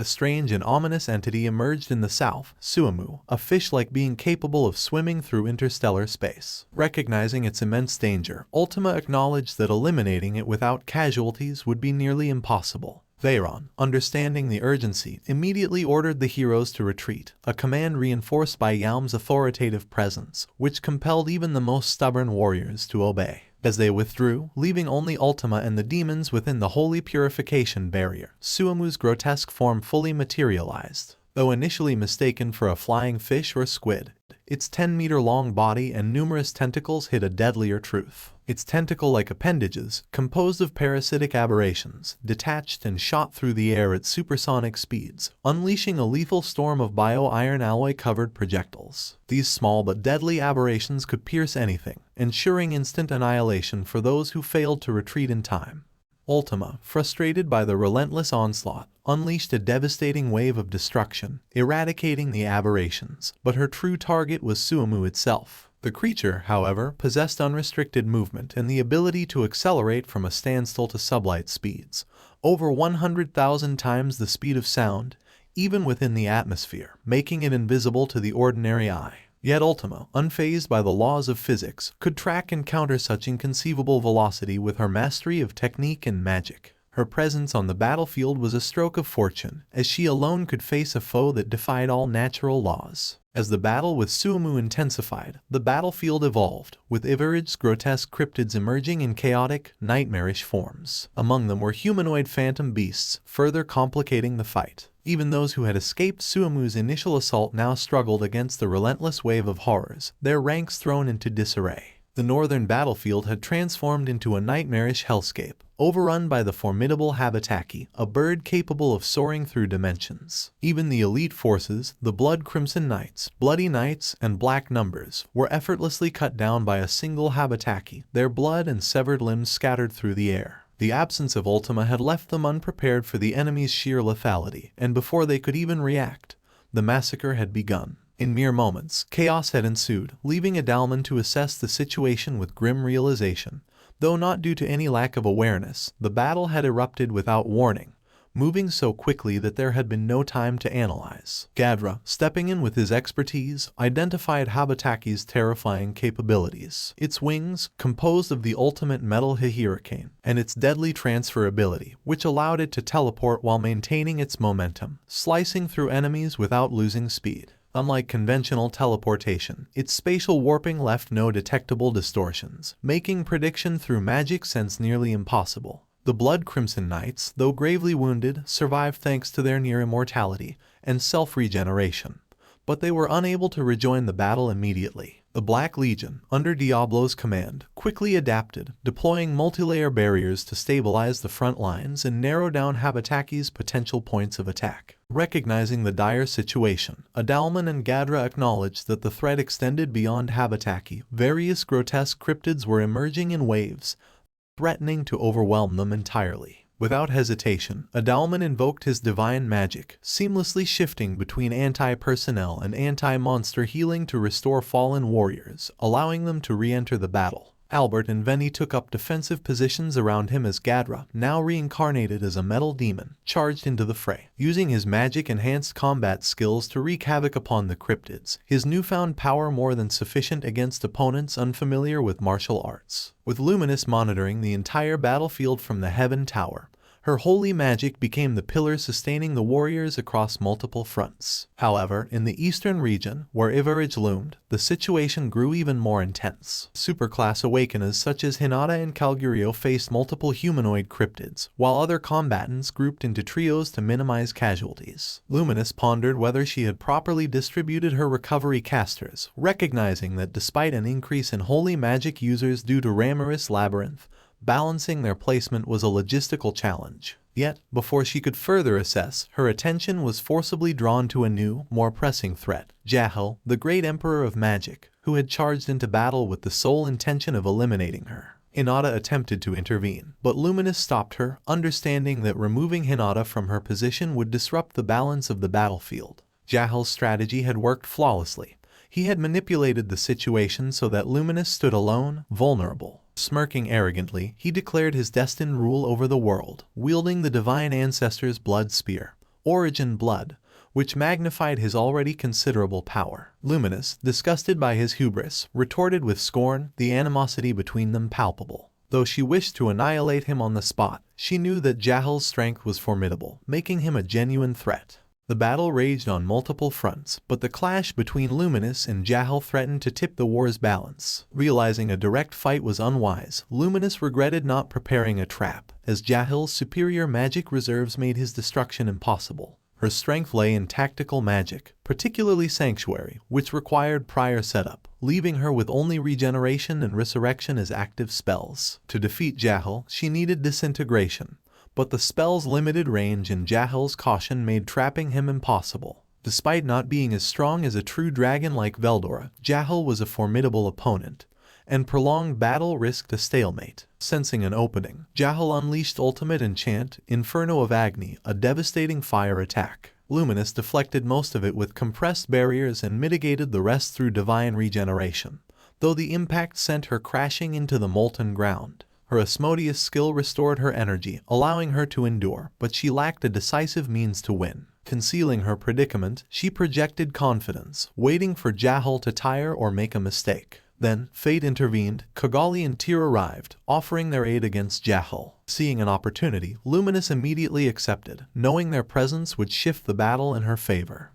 a strange and ominous entity emerged in the south, Suamu, a fish-like being capable of swimming through interstellar space. Recognizing its immense danger, Ultima acknowledged that eliminating it without casualties would be nearly impossible. Veyron, understanding the urgency, immediately ordered the heroes to retreat, a command reinforced by Yalm's authoritative presence, which compelled even the most stubborn warriors to obey. As they withdrew, leaving only Ultima and the demons within the holy purification barrier, Suamu's grotesque form fully materialized. Though initially mistaken for a flying fish or squid, its 10-meter-long body and numerous tentacles hid a deadlier truth. Its tentacle-like appendages, composed of parasitic aberrations, detached and shot through the air at supersonic speeds, unleashing a lethal storm of bio-iron alloy-covered projectiles. These small but deadly aberrations could pierce anything, ensuring instant annihilation for those who failed to retreat in time. Ultima, frustrated by the relentless onslaught, unleashed a devastating wave of destruction, eradicating the aberrations, but her true target was Suamu itself. The creature, however, possessed unrestricted movement and the ability to accelerate from a standstill to sublight speeds, over 100,000 times the speed of sound, even within the atmosphere, making it invisible to the ordinary eye. Yet Ultima, unfazed by the laws of physics, could track and counter such inconceivable velocity with her mastery of technique and magic. Her presence on the battlefield was a stroke of fortune, as she alone could face a foe that defied all natural laws. As the battle with Suamu intensified, the battlefield evolved, with Ivarid's grotesque cryptids emerging in chaotic, nightmarish forms. Among them were humanoid phantom beasts, further complicating the fight. Even those who had escaped Suamu's initial assault now struggled against the relentless wave of horrors, their ranks thrown into disarray. The northern battlefield had transformed into a nightmarish hellscape, overrun by the formidable Habitak, a bird capable of soaring through dimensions. Even the elite forces, the blood-crimson knights, bloody knights, and black numbers, were effortlessly cut down by a single Habitak, their blood and severed limbs scattered through the air. The absence of Ultima had left them unprepared for the enemy's sheer lethality, and before they could even react, the massacre had begun. In mere moments, chaos had ensued, leaving Adalman to assess the situation with grim realization. Though not due to any lack of awareness, the battle had erupted without warning, moving so quickly that there had been no time to analyze. Gadra, stepping in with his expertise, identified Habitak's terrifying capabilities. Its wings, composed of the ultimate metal hurricane, and its deadly transferability, which allowed it to teleport while maintaining its momentum, slicing through enemies without losing speed. Unlike conventional teleportation, its spatial warping left no detectable distortions, making prediction through magic sense nearly impossible. The blood-crimson knights, though gravely wounded, survived thanks to their near immortality and self-regeneration, but they were unable to rejoin the battle immediately. The Black Legion, under Diablo's command, quickly adapted, deploying multilayer barriers to stabilize the front lines and narrow down Habitak's potential points of attack. Recognizing the dire situation, Adalman and Gadra acknowledged that the threat extended beyond Habitak. Various grotesque cryptids were emerging in waves, threatening to overwhelm them entirely. Without hesitation, Adalman invoked his divine magic, seamlessly shifting between anti-personnel and anti-monster healing to restore fallen warriors, allowing them to re-enter the battle. Albert and Veni took up defensive positions around him as Gadra, now reincarnated as a metal demon, charged into the fray. Using his magic-enhanced combat skills to wreak havoc upon the cryptids, his newfound power more than sufficient against opponents unfamiliar with martial arts. With Luminus monitoring the entire battlefield from the Heaven Tower, her holy magic became the pillar sustaining the warriors across multiple fronts. However, in the eastern region, where Ivarid loomed, the situation grew even more intense. Superclass awakeners such as Hinata and Calgurio faced multiple humanoid cryptids, while other combatants grouped into trios to minimize casualties. Luminus pondered whether she had properly distributed her recovery casters, recognizing that despite an increase in holy magic users due to Ramiris Labyrinth, balancing their placement was a logistical challenge. Yet, before she could further assess, her attention was forcibly drawn to a new, more pressing threat. Jahil, the great emperor of magic, who had charged into battle with the sole intention of eliminating her. Hinata attempted to intervene, but Luminus stopped her, understanding that removing Hinata from her position would disrupt the balance of the battlefield. Jahil's strategy had worked flawlessly. He had manipulated the situation so that Luminus stood alone, vulnerable. Smirking arrogantly, he declared his destined rule over the world, wielding the divine ancestor's blood spear. Origin Blood, which magnified his already considerable power. Luminus, disgusted by his hubris, retorted with scorn, the animosity between them palpable. Though she wished to annihilate him on the spot, she knew that Jahal's strength was formidable, making him a genuine threat. The battle raged on multiple fronts, but the clash between Luminus and Jahal threatened to tip the war's balance. Realizing a direct fight was unwise, Luminus regretted not preparing a trap, as Jahal's superior magic reserves made his destruction impossible. Her strength lay in tactical magic, particularly Sanctuary, which required prior setup, leaving her with only regeneration and resurrection as active spells. To defeat Jahal, she needed disintegration, but the spell's limited range and Jahal's caution made trapping him impossible. Despite not being as strong as a true dragon like Veldora, Jahal was a formidable opponent, and prolonged battle risked a stalemate. Sensing an opening, Jahal unleashed ultimate enchant, Inferno of Agni, a devastating fire attack. Luminus deflected most of it with compressed barriers and mitigated the rest through divine regeneration, though the impact sent her crashing into the molten ground. Her Asmodeus skill restored her energy, allowing her to endure, but she lacked a decisive means to win. Concealing her predicament, she projected confidence, waiting for Jahal to tire or make a mistake. Then, fate intervened. Kagali and Tear arrived, offering their aid against Jahal. Seeing an opportunity, Luminus immediately accepted, knowing their presence would shift the battle in her favor.